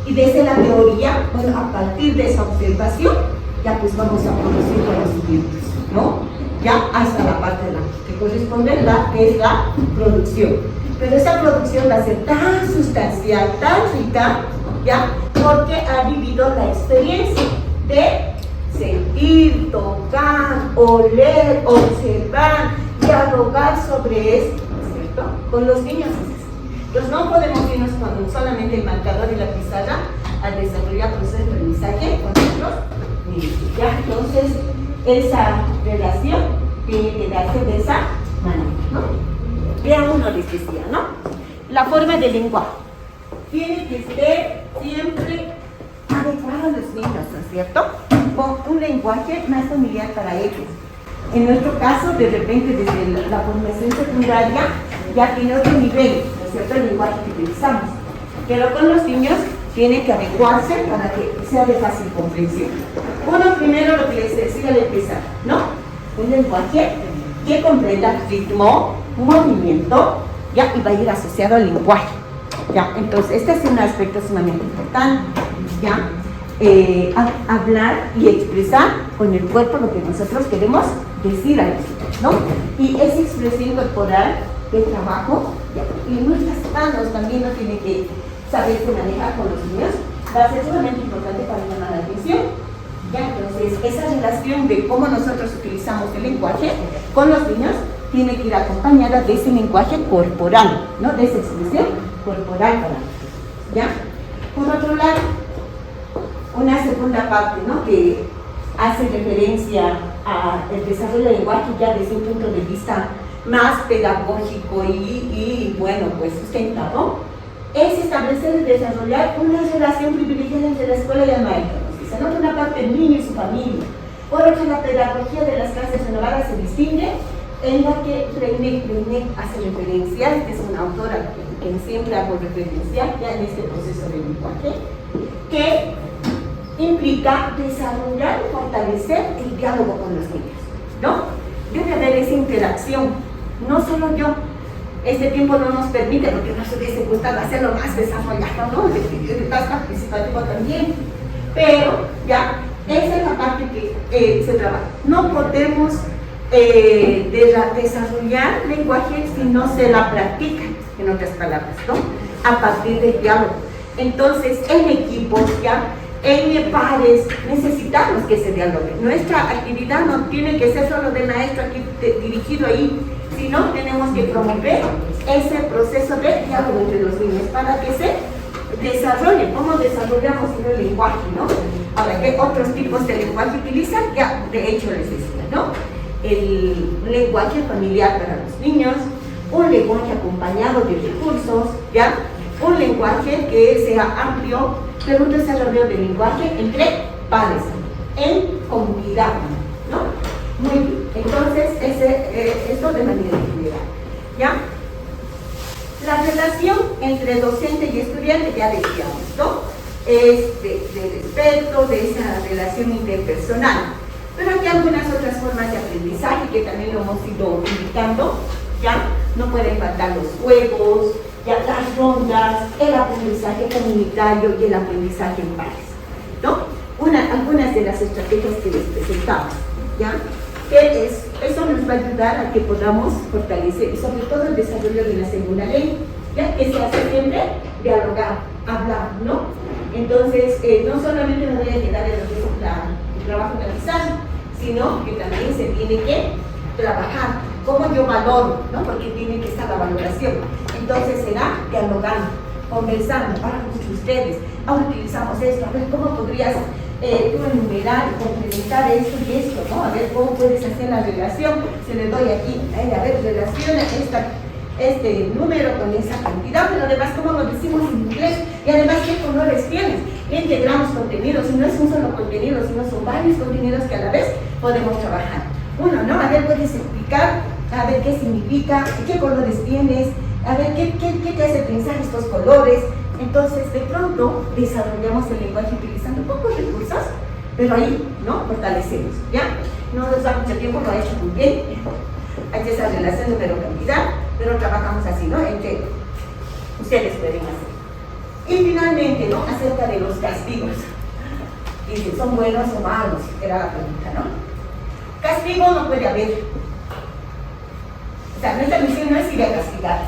Y desde la teoría, bueno, a partir de esa observación, ya pues vamos a producir conocimientos, ¿no? Ya hasta la parte de la que corresponde que es la producción. Pero esa producción va a ser tan sustancial, tan rica, ¿ya? Porque ha vivido la experiencia de sentir, tocar, oler, observar, dialogar sobre esto, ¿cierto? Con los niños. Entonces no podemos irnos con solamente el marcador y la pizarra al desarrollar procesos de aprendizaje con otros niños. ¿Ya? Entonces esa relación tiene que darse de esa manera, ¿no? Ya uno les decía, ¿no? La forma del lenguaje tiene que ser siempre adecuado a los niños, ¿no es cierto? Con un lenguaje más familiar para ellos. En nuestro caso, de repente, desde la formación secundaria, ya tiene otro nivel, ¿no es cierto?, el lenguaje que utilizamos. Pero con los niños tiene que adecuarse para que sea de fácil comprensión. Uno, primero, lo que les decía al empezar, ¿no? Un lenguaje que comprenda ritmo, movimiento, ya, y va a ir asociado al lenguaje. Ya, entonces, este es un aspecto sumamente importante, ¿ya? Hablar y expresar con el cuerpo lo que nosotros queremos decir a ellos, ¿no? Y esa expresión corporal de trabajo, ¿ya? Y nuestras manos también no tienen que saberse manejar con los niños, va a ser sumamente importante para llamar la atención. ¿Ya? Entonces, esa relación de cómo nosotros utilizamos el lenguaje con los niños tiene que ir acompañada de ese lenguaje corporal, ¿no? De esa expresión corporal para ellos, ¿ya? Por otro lado, una segunda parte, ¿no?, que hace referencia al desarrollo del lenguaje ya desde un punto de vista más pedagógico y bueno, pues sustentado, es establecer y desarrollar una relación privilegiada entre la escuela y el maestro. Se nota una parte el niño y su familia. Por otro, la pedagogía de las clases renovadas se distingue en la que René hace referencia, que es una autora que siempre hago referencia ya en este proceso de lenguaje, que implica desarrollar y fortalecer el diálogo con los niños, ¿no? Debe haber esa interacción, no solo yo. Este tiempo no nos permite, porque nos hubiese gustado hacerlo más desarrollado, ¿no? Más participativo también. Pero ya, esa es la parte que se trabaja. No podemos desarrollar lenguaje si no se la practica, en otras palabras, ¿no? A partir del diálogo. Entonces, en equipos, ya, en pares, necesitamos que se dialogue. Nuestra actividad no tiene que ser solo del maestro aquí dirigido ahí, sino tenemos que promover ese proceso de diálogo entre los niños para que se desarrolle. ¿Cómo desarrollamos el lenguaje, no? Ahora, ¿qué otros tipos de lenguaje utilizan? Ya, de hecho les decía, ¿no? El lenguaje familiar para los niños, un lenguaje acompañado de recursos, ¿ya? Un lenguaje que sea amplio, pero un desarrollo de lenguaje entre pares, en comunidad, ¿no? Muy bien. Entonces, esto de manera general, ¿ya? La relación entre docente y estudiante, ya decíamos, ¿no? Es de respeto, de esa relación interpersonal. Pero hay algunas otras formas de aprendizaje que también lo hemos ido indicando, ¿ya? No pueden faltar los juegos, ya, las rondas, el aprendizaje comunitario y el aprendizaje en pares, ¿no? Algunas de las estrategias que les presentamos, ¿ya? Eso nos va a ayudar a que podamos fortalecer, y sobre todo el desarrollo de la segunda ley, ya que se hace siempre dialogar, hablar, ¿no? Entonces, no solamente nos voy a quedar en lo que es el trabajo de la pizarra, sino que también se tiene que trabajar, cómo yo valoro, ¿no? Porque tiene que estar la valoración. Entonces será dialogando, conversando, ahora con ustedes, ahora utilizamos esto, a ver cómo podrías tú enumerar y complementar esto y esto, ¿no? A ver cómo puedes hacer la relación. Se le doy aquí, a ver, relaciona este número con esa cantidad, pero además cómo lo decimos en inglés y además qué colores tienes. Integramos contenidos, y no es un solo contenido, sino son varios contenidos que a la vez podemos trabajar. Uno, ¿no? A ver, puedes explicar, a ver qué significa, qué colores tienes, a ver qué te hace pensar estos colores. Entonces, de pronto, desarrollamos el lenguaje utilizando pocos recursos, pero ahí, ¿no? Fortalecemos, ¿ya? No nos da mucho tiempo, lo ha hecho muy bien. Hay esa relación número-cantidad, pero trabajamos así, ¿no? Entre ustedes pueden hacer. Y finalmente, ¿no? Acerca de los castigos. Dice, ¿son buenos o malos? Era la pregunta, ¿no? Castigo no puede haber. O sea, nuestra misión no es ir a castigar.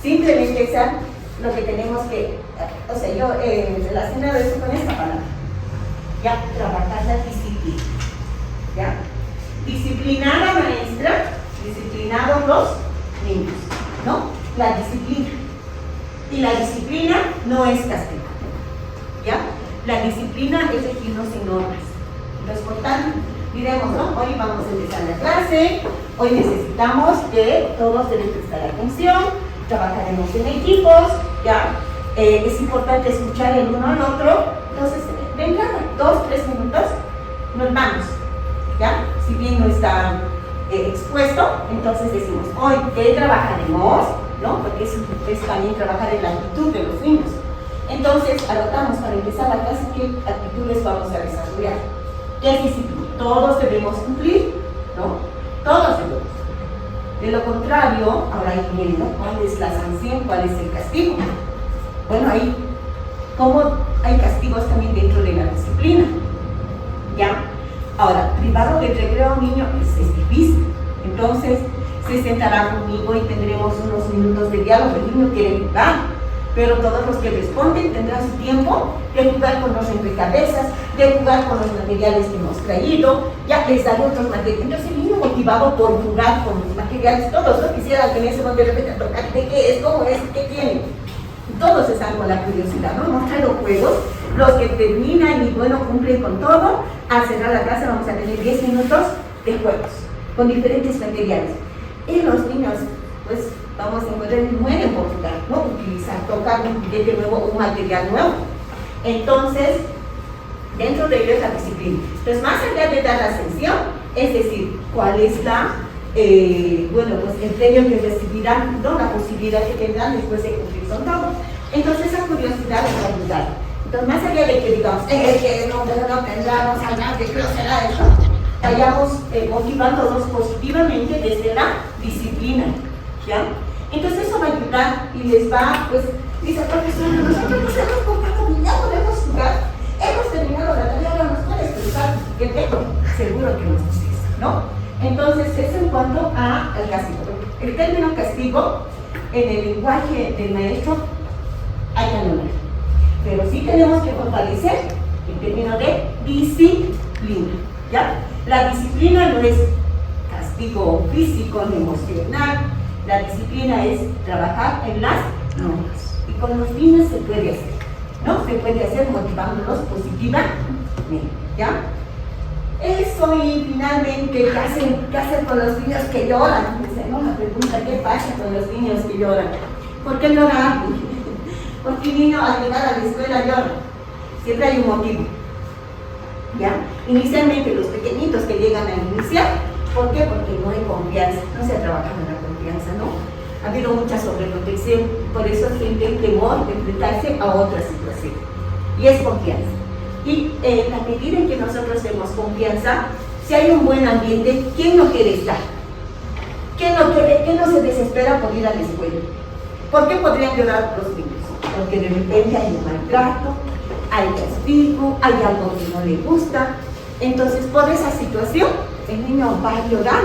Simplemente es lo que tenemos que, o sea, yo relacionado eso con esta palabra. Ya, trabajar la disciplina. ¿Ya? Disciplinada maestra, disciplinados los niños, ¿no? La disciplina. Y la disciplina no es castigo, ¿ya? La disciplina es regirnos en normas. Entonces, por tanto, diremos, ¿no? Hoy vamos a empezar la clase, hoy necesitamos que todos deben prestar atención, trabajaremos en equipos, ¿ya? Es importante escuchar el uno al otro. Entonces, venga, 2, 3 minutos, nos vamos, ¿ya? Si bien no está expuesto, entonces decimos, hoy, ¿qué trabajaremos? ¿No? Porque es también trabajar en la actitud de los niños. Entonces, anotamos para empezar la clase qué actitudes vamos a desarrollar. ¿Qué es disciplina? Todos debemos cumplir, ¿no? Todos debemos. De lo contrario, ahora ahí viene, ¿no? ¿Cuál es la sanción? ¿Cuál es el castigo? Bueno, ahí, ¿cómo hay castigos también dentro de la disciplina? ¿Ya? Ahora, privado del recreo a un niño es difícil. Entonces, se sentará conmigo y tendremos unos minutos de diálogo. El niño quiere jugar, pero todos los que responden tendrán su tiempo de jugar con los rompecabezas, de jugar con los materiales que hemos traído, ya les daré otros materiales. Entonces el niño motivado por jugar con los materiales, todos no quisieran que en ese momento de repente tocar de qué es, cómo es, qué tiene. Todos están con la curiosidad, ¿no? Hemos traído juegos, los que terminan y bueno, cumplen con todo. Al cerrar la clase vamos a tener 10 minutos de juegos con diferentes materiales. Y los niños, pues, vamos a encontrar y mueren por jugar, ¿no? Utilizar, tocar un juguete nuevo, un material nuevo. Entonces, dentro de ello es la disciplina. Entonces, más allá de dar la sanción, es decir, cuál es la, bueno, pues el premio que recibirán, ¿no? La posibilidad que tendrán después de cumplir con todo. Entonces, esa curiosidad les va a ayudar. Entonces, más allá de que digamos, que no tendrá, no sabrá, que no será eso, vayamos motivándonos positivamente desde la disciplina, ¿ya? Entonces eso va a ayudar y les va, pues, dice, profesor, nosotros nos hemos portado bien, ya podemos jugar, hemos terminado la tarea, ahora nos puedes pensar, ¿qué tengo? Seguro que nos dices, ¿no? Entonces, eso en cuanto al castigo. El término castigo, en el lenguaje del maestro, hay que anular, pero sí tenemos que fortalecer el término de disciplina, ¿ya? La disciplina no es castigo físico ni emocional, la disciplina es trabajar en las normas. Y con los niños se puede hacer, ¿no? Se puede hacer motivándolos positivamente, ¿ya? Eso y finalmente, ¿qué hacen con los niños que lloran? ¿No? La pregunta, ¿qué pasa con los niños que lloran? ¿Por qué lloran? Porque el niño al llegar a la escuela llora. Siempre hay un motivo. ¿Ya? Inicialmente los pequeñitos que llegan a iniciar, ¿por qué? Porque no hay confianza, no se ha trabajado en la confianza, ¿no? Ha habido mucha sobreprotección, por eso sienten temor de enfrentarse a otra situación. Y es confianza. Y en la medida en que nosotros demos confianza, si hay un buen ambiente, ¿quién no quiere estar? ¿Quién no se desespera por ir a la escuela? ¿Por qué podrían llorar los niños? Porque de repente hay un maltrato, hay castigo, hay algo que no le gusta. Entonces, por esa situación, el niño va a llorar.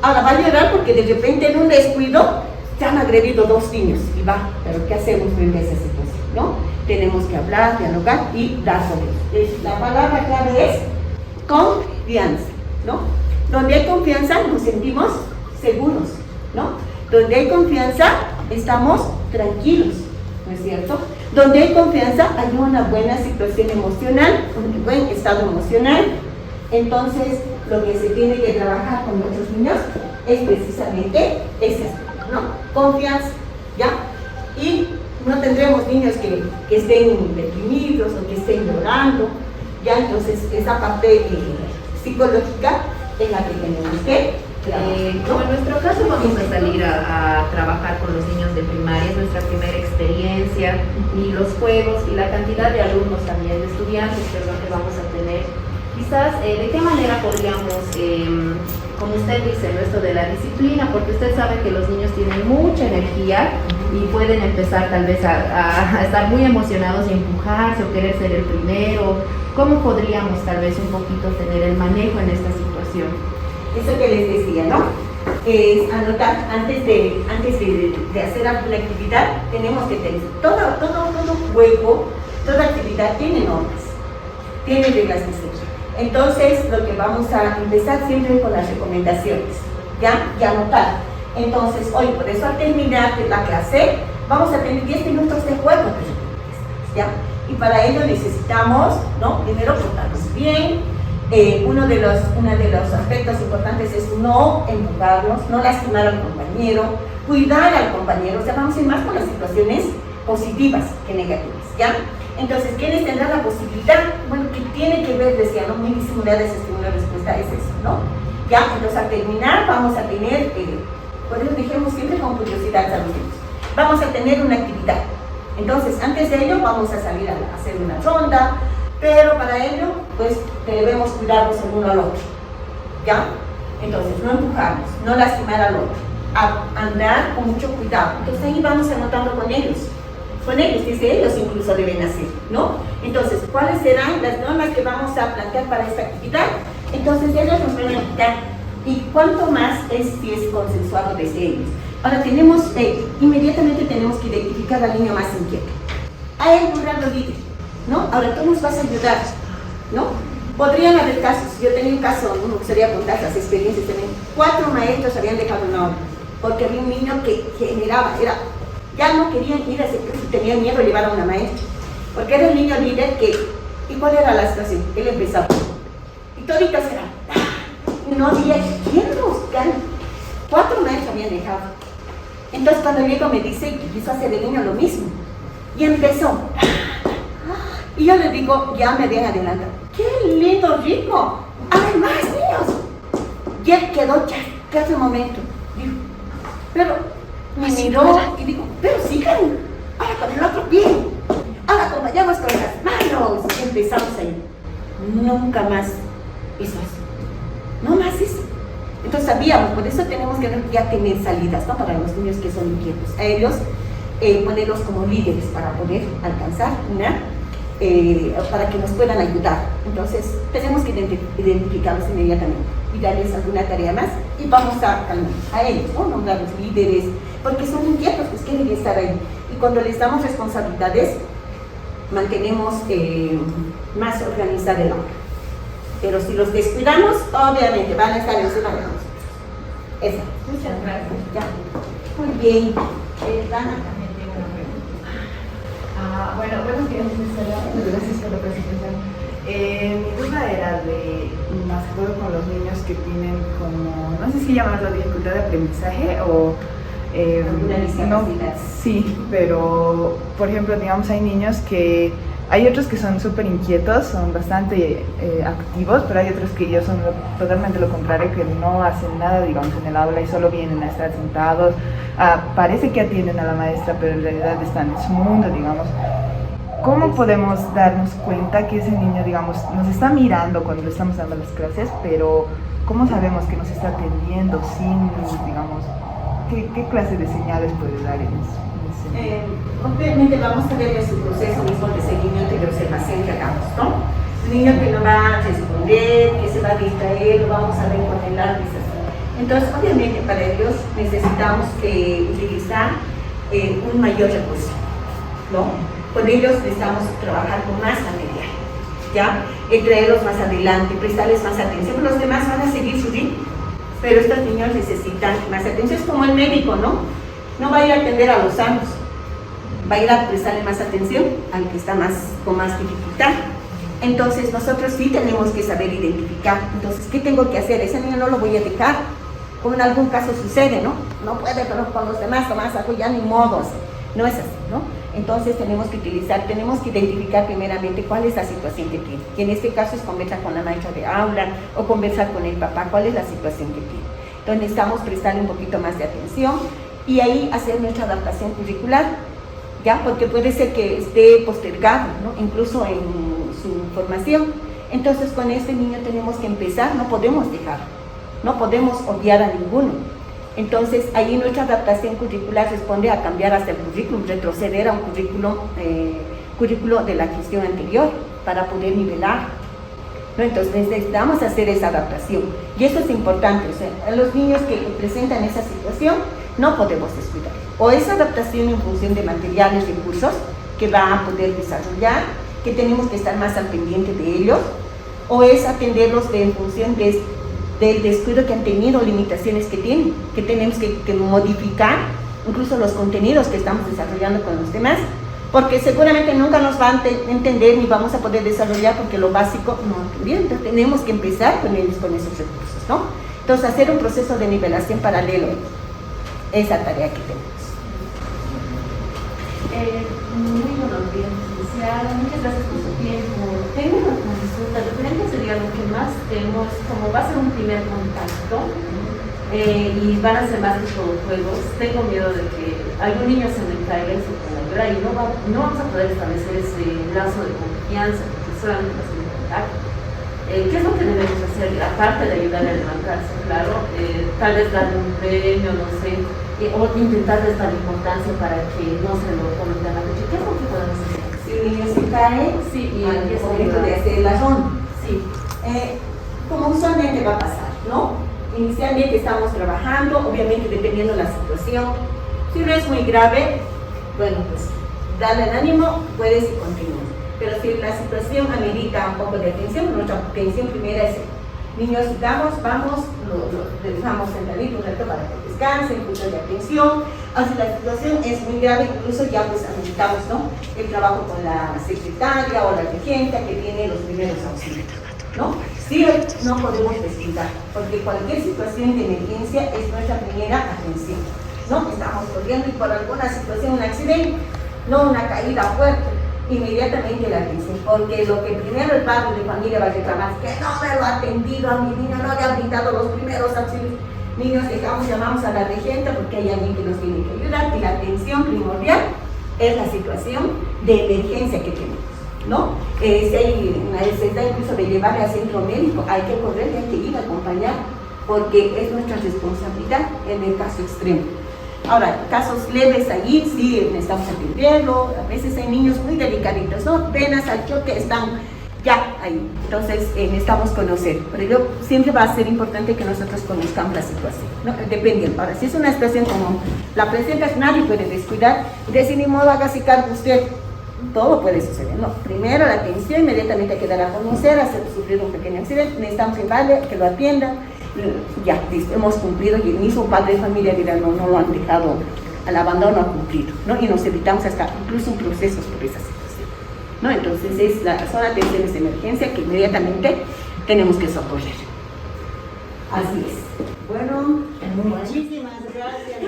Ahora va a llorar porque de repente en un descuido se han agredido 2 niños. Y va, pero ¿qué hacemos frente a esa situación? ¿No? Tenemos que hablar, dialogar y dar soluciones. La palabra clave es confianza, ¿no? Donde hay confianza nos sentimos seguros, ¿no? Donde hay confianza estamos tranquilos, ¿no es cierto? Donde hay confianza hay una buena situación emocional, un buen estado emocional. Entonces, lo que se tiene que trabajar con nuestros niños es precisamente ese aspecto, ¿no? Confianza, ¿ya? Y no tendremos niños que estén deprimidos o que estén llorando, ¿ya? Entonces, esa parte psicológica en la que tenemos que Como en nuestro caso vamos a salir a trabajar con los niños de primaria, es nuestra primera experiencia, y los juegos y la cantidad de alumnos también, de estudiantes, perdón, que vamos a tener. Quizás, ¿de qué manera podríamos, como usted dice, ¿no? Esto de la disciplina? Porque usted sabe que los niños tienen mucha energía y pueden empezar tal vez a estar muy emocionados y empujarse o querer ser el primero. ¿Cómo podríamos tal vez un poquito tener el manejo en esta situación? Eso que les decía, ¿no? Es anotar, antes de hacer alguna actividad, tenemos que tener todo juego, toda actividad tiene normas, tiene reglas de ser. Entonces, lo que vamos a empezar siempre con las recomendaciones, ¿ya? Y anotar. Entonces, hoy, por eso al terminar la clase, vamos a tener 10 minutos de juego, ¿ya? Y para ello necesitamos, ¿no? Primero portarnos bien. Uno de los aspectos importantes es no empujarnos, no lastimar al compañero, cuidar al compañero. O sea, vamos a ir más con las situaciones positivas que negativas, ¿ya? Entonces, ¿quiénes tendrán la posibilidad? Bueno, que tiene que ver, decía, ¿no? Muy estimulada esa estímulo-respuesta es eso, ¿no? Ya, entonces al terminar vamos a tener, por eso dijimos siempre con curiosidad a los niños, vamos a tener una actividad. Entonces, antes de ello vamos a salir a hacer una ronda, pero para ello, pues, debemos cuidarnos el uno al otro, ¿ya? Entonces, no empujarnos, no lastimar al otro, andar con mucho cuidado. Entonces, ahí vamos anotando con ellos, dice, ellos incluso deben hacer, ¿no? Entonces, ¿cuáles serán las normas que vamos a plantear para esta actividad? Entonces, ellos nos van a indicar, y cuánto más es si es consensuado desde ellos. Ahora, inmediatamente tenemos que identificar al niño más inquieto. A él burlarlo líder, ¿no? Ahora tú nos vas a ayudar, ¿no? Podrían haber casos, yo tenía un caso, no me gustaría contar las experiencias también. 4 maestros habían dejado una hora, porque había un niño que generaba, ya no querían ir a ese curso, tenían miedo de llevar a una maestra, porque era el niño líder ¿y cuál era la situación? Él empezaba, y toditos eran, no había quién buscar. 4 maestros habían dejado. Entonces cuando Diego me dice, que quiso hacer el niño lo mismo, y empezó, y yo le digo, ya me habían adelantado, ¡qué lindo, rico! ¡Hay más niños! Y él quedó ya hace un momento, dijo, pero me miró y dijo, pero sigan, ahora con el otro pie, ahora acompañamos con las manos. Y empezamos ahí, nunca más hizo eso, no más eso. Entonces sabíamos, por eso tenemos que ya tener salidas, ¿no? Para los niños que son inquietos, a ellos ponerlos como líderes para poder alcanzar para que nos puedan ayudar. Entonces tenemos que identificarlos inmediatamente y darles alguna tarea más y vamos a ellos, ¿no? Nombrarlos líderes, porque son inquietos, pues quieren estar ahí. Y cuando les damos responsabilidades, mantenemos más organizada el aula. Pero si los descuidamos, obviamente van a estar encima de nosotros. Esa. Muchas gracias. Ya. Muy bien. Dana también tiene una pregunta. Bueno, buenos días, gracias por la presentación. Mi duda era más que todo con los niños que tienen como, no sé si llamarlo dificultad de aprendizaje o... alguna discapacidad. Sí, pero por ejemplo, digamos, hay niños que... Hay otros que son súper inquietos, son bastante activos, pero hay otros que ellos son totalmente lo contrario, que no hacen nada, digamos, en el aula y solo vienen a estar sentados. Parece que atienden a la maestra, pero en realidad están en su mundo, digamos. ¿Cómo podemos darnos cuenta que ese niño, digamos, nos está mirando cuando le estamos dando las clases, pero cómo sabemos que nos está atendiendo sin, digamos, qué clase de señales puede dar en eso? Obviamente vamos a ver su proceso mismo de seguimiento y de observación que hagamos, ¿no? Un niño que no va a responder, que se va a distraer, lo vamos a ver con el lápiz. Entonces, obviamente para ellos necesitamos utilizar un mayor recurso, ¿no? Con ellos necesitamos trabajar con más material, ¿ya? Traerlos más adelante, prestarles más atención. Los demás van a seguir su ritmo, pero estos niños necesitan más atención. Es como el médico, ¿no? No va a ir a atender a los sanos, va a ir a prestarle más atención al que está con más dificultad. Entonces nosotros sí tenemos que saber identificar. Entonces, ¿qué tengo que hacer? Ese niño no lo voy a dejar, como en algún caso sucede, ¿no? No puede, pero con los demás, Tomás, ya ni modos. No es así, ¿no? Entonces tenemos que identificar primeramente cuál es la situación que tiene. Y en este caso es conversar con la maestra de aula o conversar con el papá, cuál es la situación que tiene. Entonces necesitamos prestarle un poquito más de atención y ahí hacer nuestra adaptación curricular, ¿ya? Porque puede ser que esté postergado, ¿no? Incluso en su formación. Entonces con este niño tenemos que empezar, no podemos dejar, no podemos obviar a ninguno. Entonces ahí nuestra adaptación curricular responde a cambiar hasta el currículum, retroceder a un currículo de la gestión anterior para poder nivelar, ¿no? Entonces necesitamos hacer esa adaptación y eso es importante. O sea, a los niños que presentan esa situación no podemos descuidar, o esa adaptación en función de materiales, recursos que va a poder desarrollar, que tenemos que estar más al pendiente de ellos, o es atenderlos en función del descuido que han tenido, limitaciones que tienen, que tenemos que modificar incluso los contenidos que estamos desarrollando con los demás, porque seguramente nunca nos van a entender ni vamos a poder desarrollar porque lo básico no entendieron. Entonces tenemos que empezar con ellos con esos recursos, ¿no? Entonces hacer un proceso de nivelación paralelo, esa tarea que tenemos. Muy buenos días, licenciada. Muchas gracias por su tiempo. Tengo una consulta. Referente sería lo que más temo es como va a ser un primer contacto y van a ser más que todo juegos. Tengo miedo de que algún niño se me caiga y se ponga a llorar y no vamos a poder establecer ese lazo de confianza porque solamente va a ser un contacto. ¿Qué es lo que debemos hacer? Aparte de ayudarle a levantarse, claro, tal vez darle un premio, no sé, o intentarles dar importancia para que no se lo pongan a la pecho. ¿Qué es lo que podemos hacer? Si el niño se cae, Sí, y al empieza a momento llorar. de hacer la ronda, Sí. como usualmente va a pasar, ¿no? Inicialmente estamos trabajando, obviamente dependiendo de la situación. Si no es muy grave, bueno, pues darle el ánimo, puedes continuar. Pero si la situación amerita un poco de atención, nuestra atención primera es: niños, vamos, lo dejamos sentadito un rato para que descanse, un punto de atención. Si la situación es muy grave, incluso ya pues ameritamos, ¿no?, el trabajo con la secretaria o la regenta que tiene los primeros auxilios, ¿no? Sí, no podemos descuidar, porque cualquier situación de emergencia es nuestra primera atención, ¿no? Estamos corriendo y por alguna situación, un accidente, no una caída fuerte, inmediatamente la atención, porque lo que primero el padre de familia va a reclamar es que no me lo ha atendido a mi niño, no le ha brindado los primeros auxilios. Niños, llamamos a la regenta porque hay alguien que nos tiene que ayudar, y la atención primordial es la situación de emergencia que tenemos, ¿no? Si hay una necesidad incluso de llevarle al centro médico, hay que correr, hay que ir a acompañar, porque es nuestra responsabilidad en el caso extremo. Ahora, casos leves allí sí necesitamos atenderlo. A veces hay niños muy delicaditos, ¿no? Apenas al choque están ya ahí. Entonces necesitamos conocer. Pero siempre va a ser importante que nosotros conozcamos la situación, ¿no? Dependiendo. Ahora, si es una situación como la presenta, nadie puede descuidar y decir, ni modo, hágase cargo usted. Todo puede suceder, ¿no? Primero la atención, inmediatamente hay que dar a conocer, hacer sufrir un pequeño accidente, necesitamos llevarle, que lo atienda. Ya, hemos cumplido, y el mismo padre de familia dirá, no lo han dejado al abandono, ha cumplido, ¿no? Y nos evitamos hasta incluso procesos por esa situación, ¿no? Entonces son atenciones de emergencia que inmediatamente tenemos que socorrer. Así es. Bueno, Muchísimas gracias.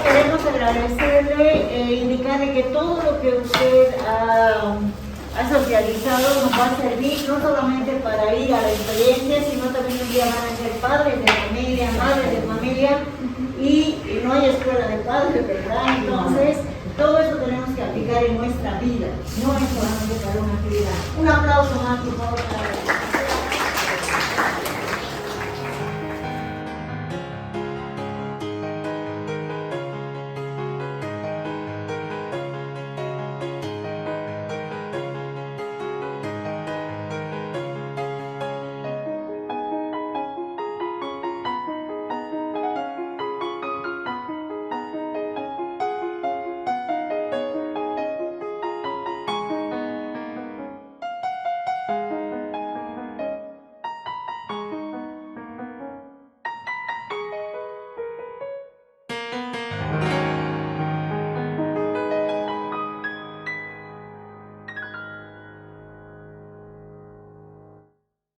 Queremos agradecerle, indicarle que todo lo que usted ha socializado nos va a servir no solamente para ir a la experiencia, sino también un día van a ser padres de familia, madres de familia, y no hay escuela de padres, ¿verdad? Entonces, todo eso tenemos que aplicar en nuestra vida, no es solamente para una actividad. Un aplauso más, por favor.